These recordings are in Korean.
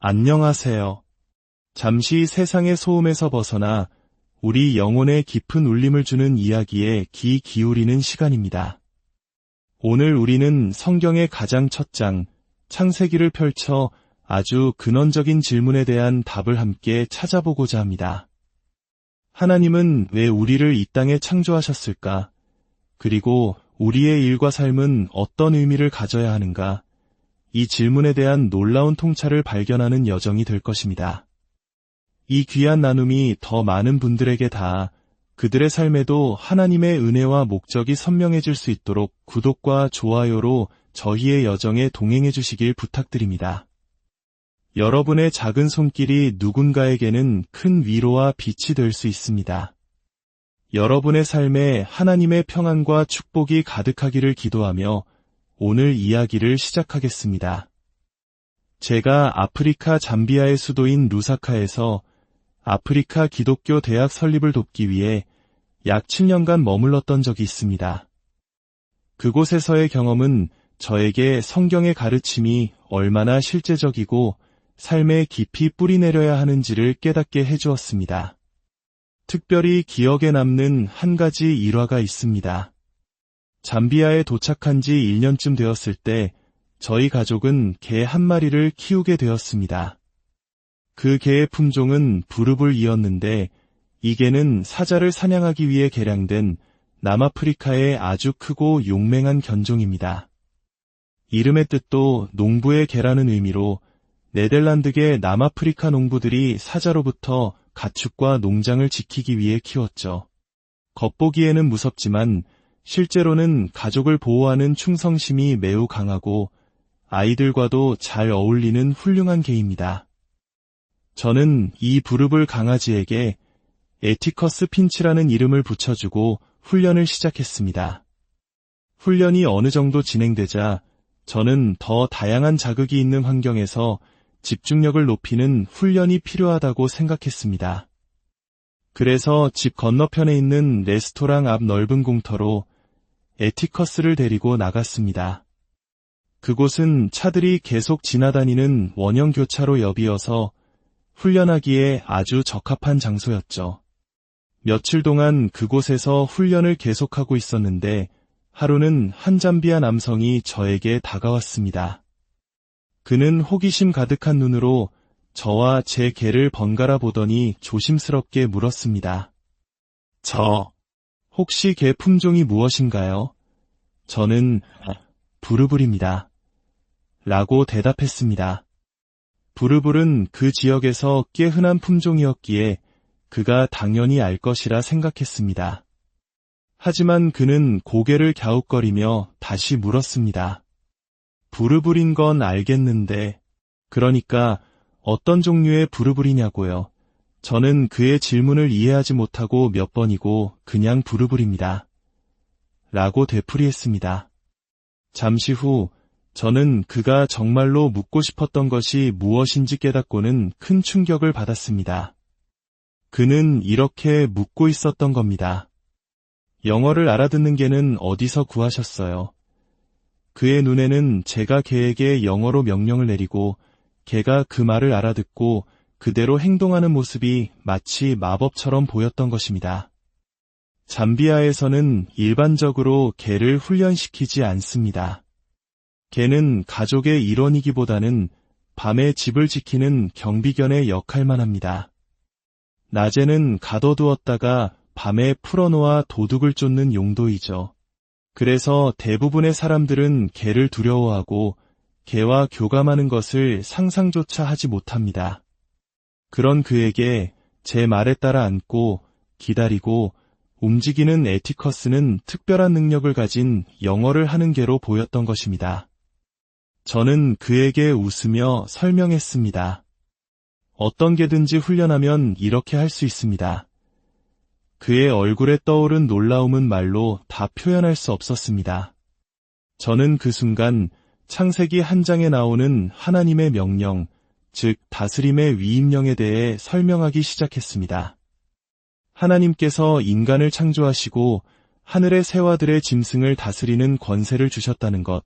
안녕하세요. 잠시 세상의 소음에서 벗어나 우리 영혼에 깊은 울림을 주는 이야기에 귀 기울이는 시간입니다. 오늘 우리는 성경의 가장 첫 장, 창세기를 펼쳐 아주 근원적인 질문에 대한 답을 함께 찾아보고자 합니다. 하나님은 왜 우리를 이 땅에 창조하셨을까? 그리고 우리의 일과 삶은 어떤 의미를 가져야 하는가? 이 질문에 대한 놀라운 통찰을 발견하는 여정이 될 것입니다. 이 귀한 나눔이 더 많은 분들에게 닿아 그들의 삶에도 하나님의 은혜와 목적이 선명해질 수 있도록 구독과 좋아요로 저희의 여정에 동행해 주시길 부탁드립니다. 여러분의 작은 손길이 누군가에게는 큰 위로와 빛이 될 수 있습니다. 여러분의 삶에 하나님의 평안과 축복이 가득하기를 기도하며 오늘 이야기를 시작하겠습니다. 제가 아프리카 잠비아의 수도인 루사카에서 아프리카 기독교 대학 설립을 돕기 위해 약 7년간 머물렀던 적이 있습니다. 그곳에서의 경험은 저에게 성경의 가르침이 얼마나 실제적이고 삶에 깊이 뿌리내려야 하는지를 깨닫게 해주었습니다. 특별히 기억에 남는 한 가지 일화가 있습니다. 잠비아에 도착한 지 1년쯤 되었을 때 저희 가족은 개 한 마리를 키우게 되었습니다. 그 개의 품종은 부르불이었는데 이 개는 사자를 사냥하기 위해 개량된 남아프리카의 아주 크고 용맹한 견종입니다. 이름의 뜻도 농부의 개라는 의미로 네덜란드계 남아프리카 농부들이 사자로부터 가축과 농장을 지키기 위해 키웠죠. 겉보기에는 무섭지만 실제로는 가족을 보호하는 충성심이 매우 강하고 아이들과도 잘 어울리는 훌륭한 개입니다. 저는 이 부르불 강아지에게 에티커스 핀치라는 이름을 붙여주고 훈련을 시작했습니다. 훈련이 어느 정도 진행되자 저는 더 다양한 자극이 있는 환경에서 집중력을 높이는 훈련이 필요하다고 생각했습니다. 그래서 집 건너편에 있는 레스토랑 앞 넓은 공터로 에티커스를 데리고 나갔습니다. 그곳은 차들이 계속 지나다니는 원형 교차로 옆이어서 훈련하기에 아주 적합한 장소였죠. 며칠 동안 그곳에서 훈련을 계속하고 있었는데 하루는 한 잠비아 남성이 저에게 다가왔습니다. 그는 호기심 가득한 눈으로 저와 제 개를 번갈아 보더니 조심스럽게 물었습니다. 혹시 개 품종이 무엇인가요? 저는 부르불입니다. 라고 대답했습니다. 부르불은 그 지역에서 꽤 흔한 품종이었기에 그가 당연히 알 것이라 생각했습니다. 하지만 그는 고개를 갸웃거리며 다시 물었습니다. 부르불인 건 알겠는데, 그러니까 어떤 종류의 부르불이냐고요. 저는 그의 질문을 이해하지 못하고 몇 번이고 그냥 부르불입니다. 라고 되풀이했습니다. 잠시 후 저는 그가 정말로 묻고 싶었던 것이 무엇인지 깨닫고는 큰 충격을 받았습니다. 그는 이렇게 묻고 있었던 겁니다. 영어를 알아듣는 개는 어디서 구하셨어요? 그의 눈에는 제가 개에게 영어로 명령을 내리고 개가 그 말을 알아듣고 그대로 행동하는 모습이 마치 마법처럼 보였던 것입니다. 잠비아에서는 일반적으로 개를 훈련시키지 않습니다. 개는 가족의 일원이기보다는 밤에 집을 지키는 경비견의 역할만 합니다. 낮에는 가둬두었다가 밤에 풀어놓아 도둑을 쫓는 용도이죠. 그래서 대부분의 사람들은 개를 두려워하고 개와 교감하는 것을 상상조차 하지 못합니다. 그런 그에게 제 말에 따라 앉고 기다리고 움직이는 에티커스는 특별한 능력을 가진 영어를 하는 개로 보였던 것입니다. 저는 그에게 웃으며 설명했습니다. 어떤 개든지 훈련하면 이렇게 할 수 있습니다. 그의 얼굴에 떠오른 놀라움은 말로 다 표현할 수 없었습니다. 저는 그 순간 창세기 한 장에 나오는 하나님의 명령, 즉 다스림의 위임령에 대해 설명하기 시작했습니다. 하나님께서 인간을 창조하시고 하늘의 새와들의 짐승을 다스리는 권세를 주셨다는 것,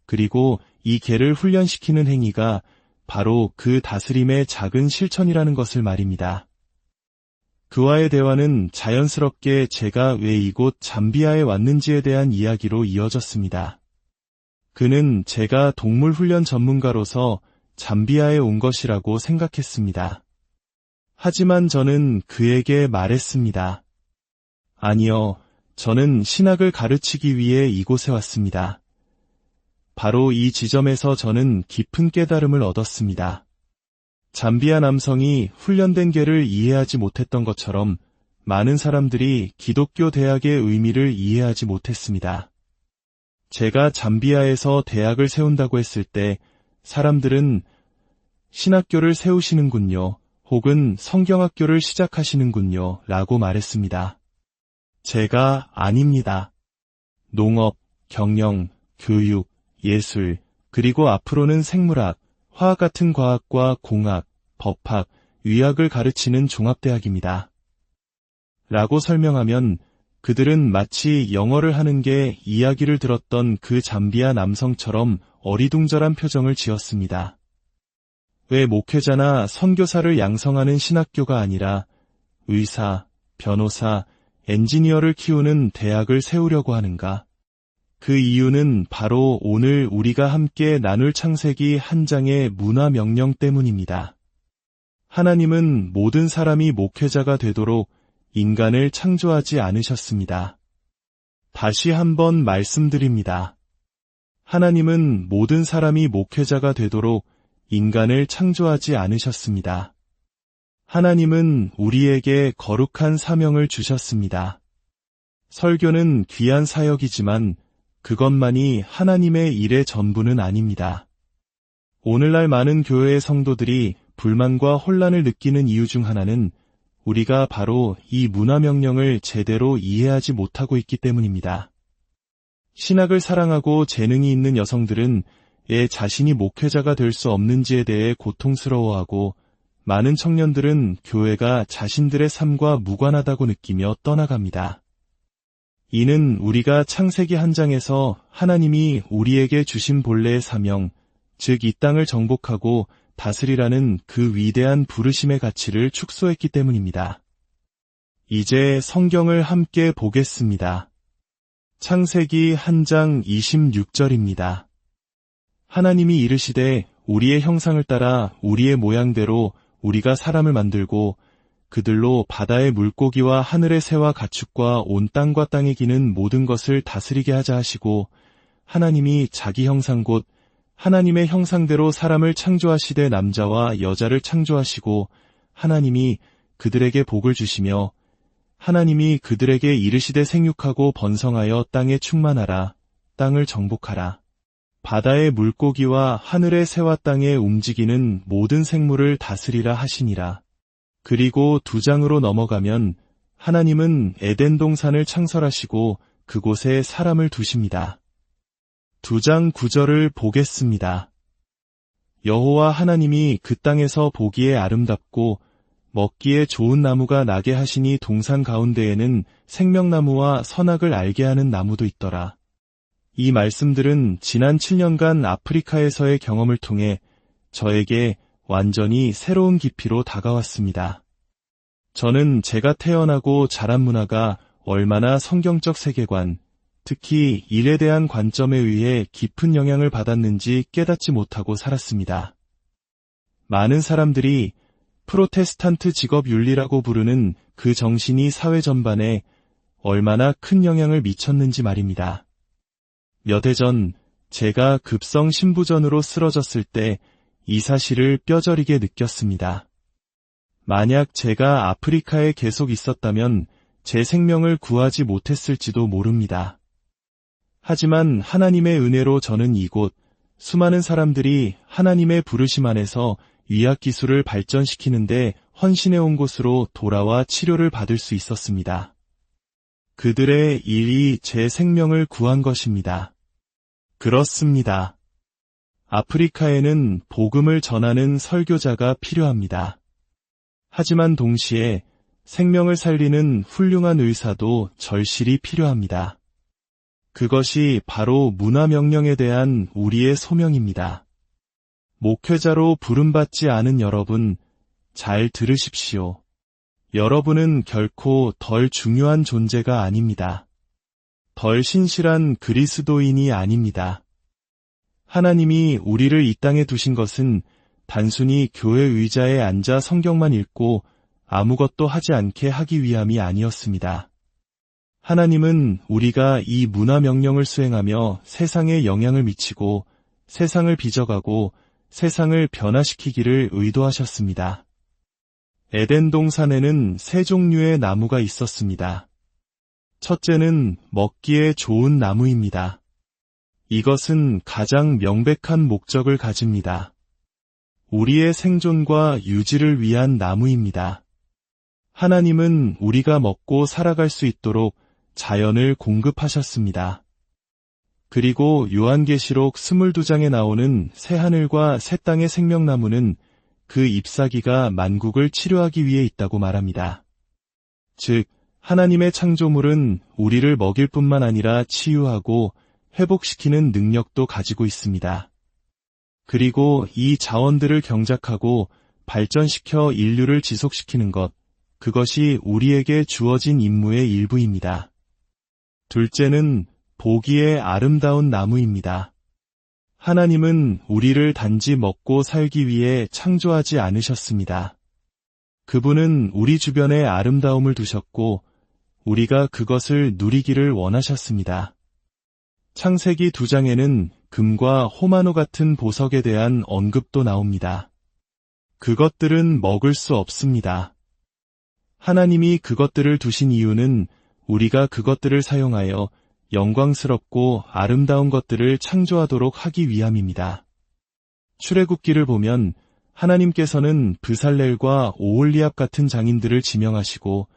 그리고 이 개를 훈련시키는 행위가 바로 그 다스림의 작은 실천이라는 것을 말입니다. 그와의 대화는 자연스럽게 제가 왜 이곳 잠비아에 왔는지에 대한 이야기로 이어졌습니다. 그는 제가 동물 훈련 전문가로서 잠비아에 온 것이라고 생각했습니다. 하지만 저는 그에게 말했습니다. 아니요, 저는 신학을 가르치기 위해 이곳에 왔습니다. 바로 이 지점에서 저는 깊은 깨달음을 얻었습니다. 잠비아 남성이 훈련된 개를 이해하지 못했던 것처럼 많은 사람들이 기독교 대학의 의미를 이해하지 못했습니다. 제가 잠비아에서 대학을 세운다고 했을 때 사람들은 신학교를 세우시는군요, 혹은 성경학교를 시작하시는군요 라고 말했습니다. 제가 아닙니다. 농업, 경영, 교육, 예술, 그리고 앞으로는 생물학, 화학 같은 과학과 공학, 법학, 의학을 가르치는 종합대학입니다. 라고 설명하면 그들은 마치 영어를 하는 게 이야기를 들었던 그 잠비아 남성처럼 어리둥절한 표정을 지었습니다. 왜 목회자나 선교사를 양성하는 신학교가 아니라 의사, 변호사, 엔지니어를 키우는 대학을 세우려고 하는가? 그 이유는 바로 오늘 우리가 함께 나눌 창세기 한 장의 문화 명령 때문입니다. 하나님은 모든 사람이 목회자가 되도록 인간을 창조하지 않으셨습니다. 다시 한번 말씀드립니다. 하나님은 모든 사람이 목회자가 되도록 인간을 창조하지 않으셨습니다. 하나님은 우리에게 거룩한 사명을 주셨습니다. 설교는 귀한 사역이지만 그것만이 하나님의 일의 전부는 아닙니다. 오늘날 많은 교회의 성도들이 불만과 혼란을 느끼는 이유 중 하나는 우리가 바로 이 문화명령을 제대로 이해하지 못하고 있기 때문입니다. 신학을 사랑하고 재능이 있는 여성들은 애 자신이 목회자가 될 수 없는지에 대해 고통스러워하고 많은 청년들은 교회가 자신들의 삶과 무관하다고 느끼며 떠나갑니다. 이는 우리가 창세기 한 장에서 하나님이 우리에게 주신 본래의 사명, 즉 이 땅을 정복하고 다스리라는 그 위대한 부르심의 가치를 축소했기 때문입니다. 이제 성경을 함께 보겠습니다. 창세기 한 장 26절입니다. 하나님이 이르시되 우리의 형상을 따라 우리의 모양대로 우리가 사람을 만들고 그들로 바다의 물고기와 하늘의 새와 가축과 온 땅과 땅에 기는 모든 것을 다스리게 하자 하시고 하나님이 자기 형상 곧 하나님의 형상대로 사람을 창조하시되 남자와 여자를 창조하시고 하나님이 그들에게 복을 주시며 하나님이 그들에게 이르시되 생육하고 번성하여 땅에 충만하라 땅을 정복하라 바다의 물고기와 하늘의 새와 땅에 움직이는 모든 생물을 다스리라 하시니라. 그리고 2장으로 넘어가면 하나님은 에덴 동산을 창설하시고 그곳에 사람을 두십니다. 2장 9절을 보겠습니다. 여호와 하나님이 그 땅에서 보기에 아름답고 먹기에 좋은 나무가 나게 하시니 동산 가운데에는 생명나무와 선악을 알게 하는 나무도 있더라. 이 말씀들은 지난 7년간 아프리카에서의 경험을 통해 저에게 완전히 새로운 깊이로 다가왔습니다. 저는 제가 태어나고 자란 문화가 얼마나 성경적 세계관, 특히 일에 대한 관점에 의해 깊은 영향을 받았는지 깨닫지 못하고 살았습니다. 많은 사람들이 프로테스탄트 직업 윤리라고 부르는 그 정신이 사회 전반에 얼마나 큰 영향을 미쳤는지 말입니다. 몇 해 전 제가 급성 신부전으로 쓰러졌을 때 이 사실을 뼈저리게 느꼈습니다. 만약 제가 아프리카에 계속 있었다면 제 생명을 구하지 못했을지도 모릅니다. 하지만 하나님의 은혜로 저는 이곳 수많은 사람들이 하나님의 부르심 안에서 의학기술을 발전시키는데 헌신해온 곳으로 돌아와 치료를 받을 수 있었습니다. 그들의 일이 제 생명을 구한 것입니다. 그렇습니다. 아프리카에는 복음을 전하는 설교자가 필요합니다. 하지만 동시에 생명을 살리는 훌륭한 의사도 절실히 필요합니다. 그것이 바로 문화명령에 대한 우리의 소명입니다. 목회자로 부름받지 않은 여러분, 잘 들으십시오. 여러분은 결코 덜 중요한 존재가 아닙니다. 덜 신실한 그리스도인이 아닙니다. 하나님이 우리를 이 땅에 두신 것은 단순히 교회 의자에 앉아 성경만 읽고 아무것도 하지 않게 하기 위함이 아니었습니다. 하나님은 우리가 이 문화 명령을 수행하며 세상에 영향을 미치고 세상을 빚어가고 세상을 변화시키기를 의도하셨습니다. 에덴 동산에는 세 종류의 나무가 있었습니다. 첫째는 먹기에 좋은 나무입니다. 이것은 가장 명백한 목적을 가집니다. 우리의 생존과 유지를 위한 나무입니다. 하나님은 우리가 먹고 살아갈 수 있도록 자연을 공급하셨습니다. 그리고 요한계시록 22장에 나오는 새하늘과 새 땅의 생명나무는 그 잎사귀가 만국을 치료하기 위해 있다고 말합니다. 즉, 하나님의 창조물은 우리를 먹일 뿐만 아니라 치유하고 회복시키는 능력도 가지고 있습니다. 그리고 이 자원들을 경작하고 발전시켜 인류를 지속시키는 것, 그것이 우리에게 주어진 임무의 일부입니다. 둘째는 보기에 아름다운 나무입니다. 하나님은 우리를 단지 먹고 살기 위해 창조하지 않으셨습니다. 그분은 우리 주변에 아름다움을 두셨고 우리가 그것을 누리기를 원하셨습니다. 창세기 2장에는 금과 호마노 같은 보석에 대한 언급도 나옵니다. 그것들은 먹을 수 없습니다. 하나님이 그것들을 두신 이유는 우리가 그것들을 사용하여 영광스럽고 아름다운 것들을 창조하도록 하기 위함입니다. 출애굽기를 보면 하나님께서는 브살렐과 오홀리압 같은 장인들을 지명하시고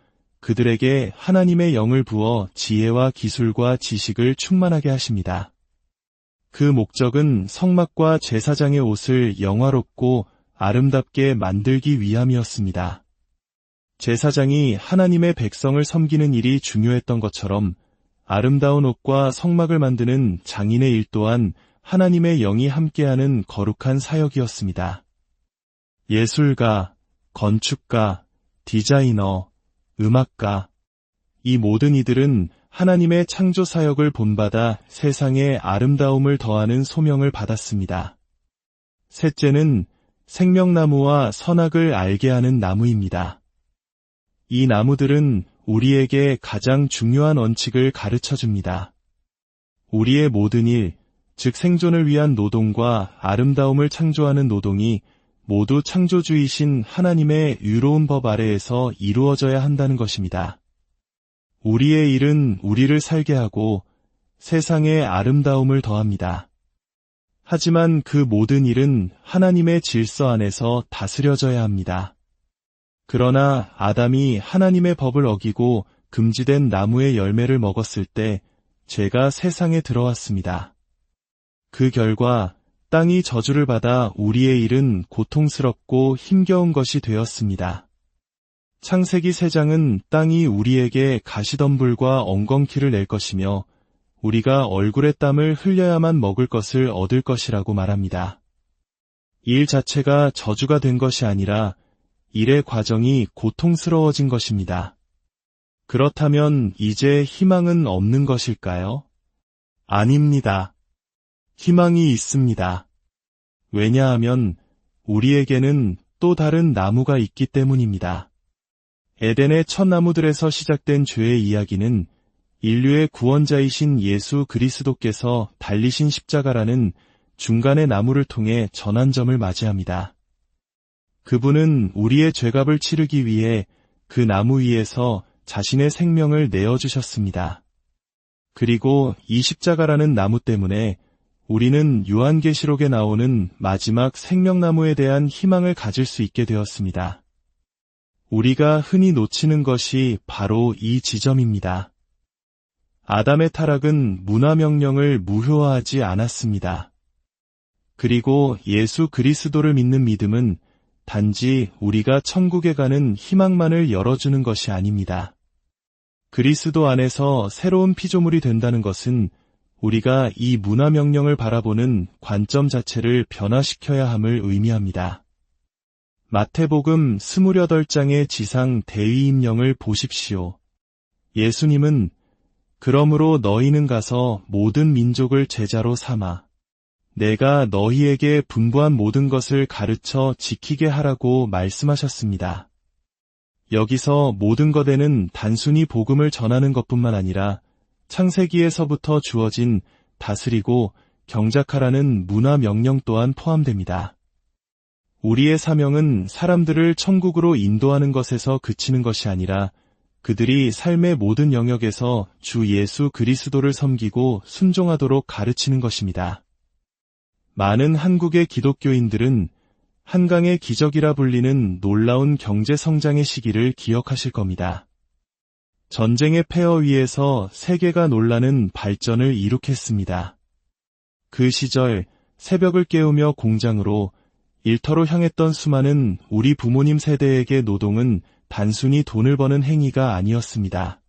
그들에게 하나님의 영을 부어 지혜와 기술과 지식을 충만하게 하십니다. 그 목적은 성막과 제사장의 옷을 영화롭고 아름답게 만들기 위함이었습니다. 제사장이 하나님의 백성을 섬기는 일이 중요했던 것처럼 아름다운 옷과 성막을 만드는 장인의 일 또한 하나님의 영이 함께하는 거룩한 사역이었습니다. 예술가, 건축가, 디자이너, 음악가, 이 모든 이들은 하나님의 창조 사역을 본받아 세상에 아름다움을 더하는 소명을 받았습니다. 셋째는 생명나무와 선악을 알게 하는 나무입니다. 이 나무들은 우리에게 가장 중요한 원칙을 가르쳐줍니다. 우리의 모든 일, 즉 생존을 위한 노동과 아름다움을 창조하는 노동이 모두 창조주이신 하나님의 유로운 법 아래에서 이루어져야 한다는 것입니다. 우리의 일은 우리를 살게 하고 세상에 아름다움을 더합니다. 하지만 그 모든 일은 하나님의 질서 안에서 다스려져야 합니다. 그러나 아담이 하나님의 법을 어기고 금지된 나무의 열매를 먹었을 때 죄가 세상에 들어왔습니다. 그 결과 땅이 저주를 받아 우리의 일은 고통스럽고 힘겨운 것이 되었습니다. 창세기 3장은 땅이 우리에게 가시덤불과 엉겅퀴를 낼 것이며 우리가 얼굴의 땀을 흘려야만 먹을 것을 얻을 것이라고 말합니다. 일 자체가 저주가 된 것이 아니라 일의 과정이 고통스러워진 것입니다. 그렇다면 이제 희망은 없는 것일까요? 아닙니다. 희망이 있습니다. 왜냐하면 우리에게는 또 다른 나무가 있기 때문입니다. 에덴의 첫 나무들에서 시작된 죄의 이야기는 인류의 구원자이신 예수 그리스도께서 달리신 십자가라는 중간의 나무를 통해 전환점을 맞이합니다. 그분은 우리의 죄값을 치르기 위해 그 나무 위에서 자신의 생명을 내어주셨습니다. 그리고 이 십자가라는 나무 때문에 우리는 요한계시록에 나오는 마지막 생명나무에 대한 희망을 가질 수 있게 되었습니다. 우리가 흔히 놓치는 것이 바로 이 지점입니다. 아담의 타락은 문화명령을 무효화하지 않았습니다. 그리고 예수 그리스도를 믿는 믿음은 단지 우리가 천국에 가는 희망만을 열어주는 것이 아닙니다. 그리스도 안에서 새로운 피조물이 된다는 것은 우리가 이 문화 명령을 바라보는 관점 자체를 변화시켜야 함을 의미합니다. 마태복음 28장의 지상 대위임령을 보십시오. 예수님은 그러므로 너희는 가서 모든 민족을 제자로 삼아 내가 너희에게 분부한 모든 것을 가르쳐 지키게 하라고 말씀하셨습니다. 여기서 모든 것에는 단순히 복음을 전하는 것뿐만 아니라 창세기에서부터 주어진 다스리고 경작하라는 문화 명령 또한 포함됩니다. 우리의 사명은 사람들을 천국으로 인도하는 것에서 그치는 것이 아니라 그들이 삶의 모든 영역에서 주 예수 그리스도를 섬기고 순종하도록 가르치는 것입니다. 많은 한국의 기독교인들은 한강의 기적이라 불리는 놀라운 경제 성장의 시기를 기억하실 겁니다. 전쟁의 폐허 위에서 세계가 놀라는 발전을 이룩했습니다. 그 시절 새벽을 깨우며 공장으로 일터로 향했던 수많은 우리 부모님 세대에게 노동은 단순히 돈을 버는 행위가 아니었습니다.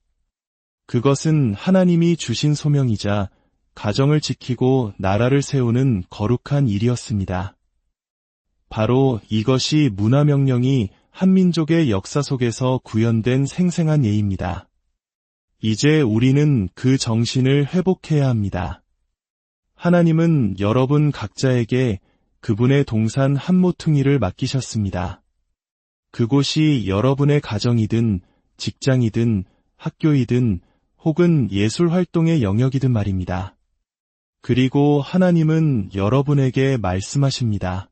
그것은 하나님이 주신 소명이자 가정을 지키고 나라를 세우는 거룩한 일이었습니다. 바로 이것이 문화명령이 한민족의 역사 속에서 구현된 생생한 예입니다. 이제 우리는 그 정신을 회복해야 합니다. 하나님은 여러분 각자에게 그분의 동산 한 모퉁이를 맡기셨습니다. 그곳이 여러분의 가정이든 직장이든 학교이든 혹은 예술활동의 영역이든 말입니다. 그리고 하나님은 여러분에게 말씀하십니다.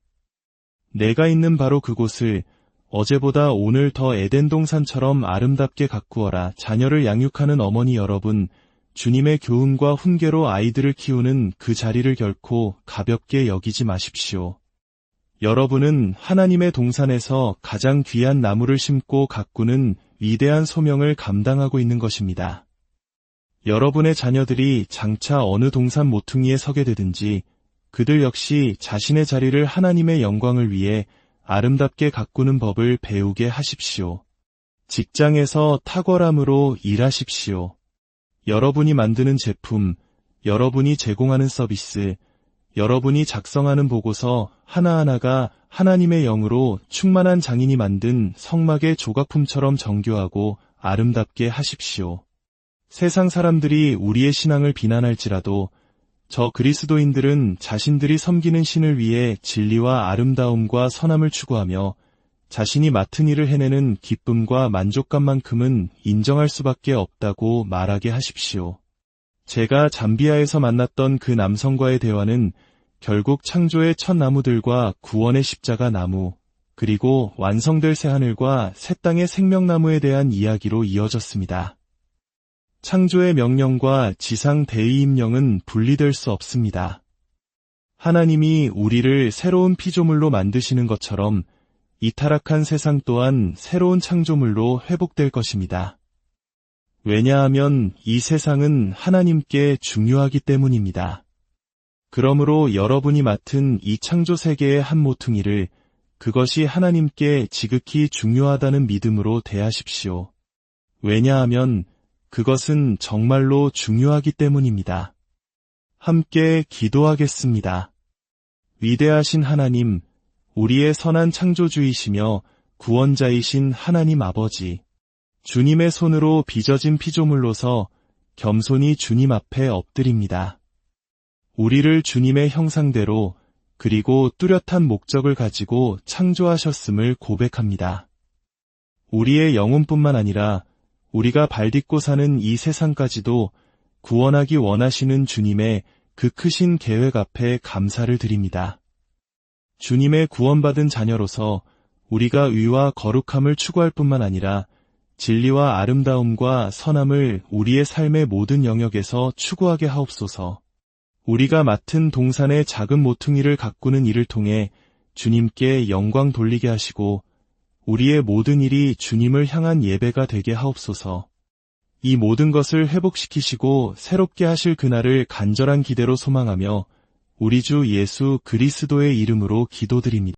내가 있는 바로 그곳을 어제보다 오늘 더 에덴 동산처럼 아름답게 가꾸어라. 자녀를 양육하는 어머니 여러분, 주님의 교훈과 훈계로 아이들을 키우는 그 자리를 결코 가볍게 여기지 마십시오. 여러분은 하나님의 동산에서 가장 귀한 나무를 심고 가꾸는 위대한 소명을 감당하고 있는 것입니다. 여러분의 자녀들이 장차 어느 동산 모퉁이에 서게 되든지 그들 역시 자신의 자리를 하나님의 영광을 위해 아름답게 가꾸는 법을 배우게 하십시오. 직장에서 탁월함으로 일하십시오. 여러분이 만드는 제품, 여러분이 제공하는 서비스, 여러분이 작성하는 보고서 하나하나가 하나님의 영으로 충만한 장인이 만든 성막의 조각품처럼 정교하고 아름답게 하십시오. 세상 사람들이 우리의 신앙을 비난할지라도 저 그리스도인들은 자신들이 섬기는 신을 위해 진리와 아름다움과 선함을 추구하며 자신이 맡은 일을 해내는 기쁨과 만족감만큼은 인정할 수밖에 없다고 말하게 하십시오. 제가 잠비아에서 만났던 그 남성과의 대화는 결국 창조의 첫 나무들과 구원의 십자가 나무, 그리고 완성될 새하늘과 새 땅의 생명나무에 대한 이야기로 이어졌습니다. 창조의 명령과 지상 대위임령은 분리될 수 없습니다. 하나님이 우리를 새로운 피조물로 만드시는 것처럼 이 타락한 세상 또한 새로운 창조물로 회복될 것입니다. 왜냐하면 이 세상은 하나님께 중요하기 때문입니다. 그러므로 여러분이 맡은 이 창조 세계의 한 모퉁이를 그것이 하나님께 지극히 중요하다는 믿음으로 대하십시오. 왜냐하면 그것은 정말로 중요하기 때문입니다. 함께 기도하겠습니다. 위대하신 하나님, 우리의 선한 창조주이시며 구원자이신 하나님 아버지, 주님의 손으로 빚어진 피조물로서 겸손히 주님 앞에 엎드립니다. 우리를 주님의 형상대로 그리고 뚜렷한 목적을 가지고 창조하셨음을 고백합니다. 우리의 영혼뿐만 아니라 우리가 발딛고 사는 이 세상까지도 구원하기 원하시는 주님의 그 크신 계획 앞에 감사를 드립니다. 주님의 구원받은 자녀로서 우리가 의와 거룩함을 추구할 뿐만 아니라 진리와 아름다움과 선함을 우리의 삶의 모든 영역에서 추구하게 하옵소서. 우리가 맡은 동산의 작은 모퉁이를 가꾸는 일을 통해 주님께 영광 돌리게 하시고 우리의 모든 일이 주님을 향한 예배가 되게 하옵소서. 이 모든 것을 회복시키시고 새롭게 하실 그날을 간절한 기대로 소망하며 우리 주 예수 그리스도의 이름으로 기도드립니다.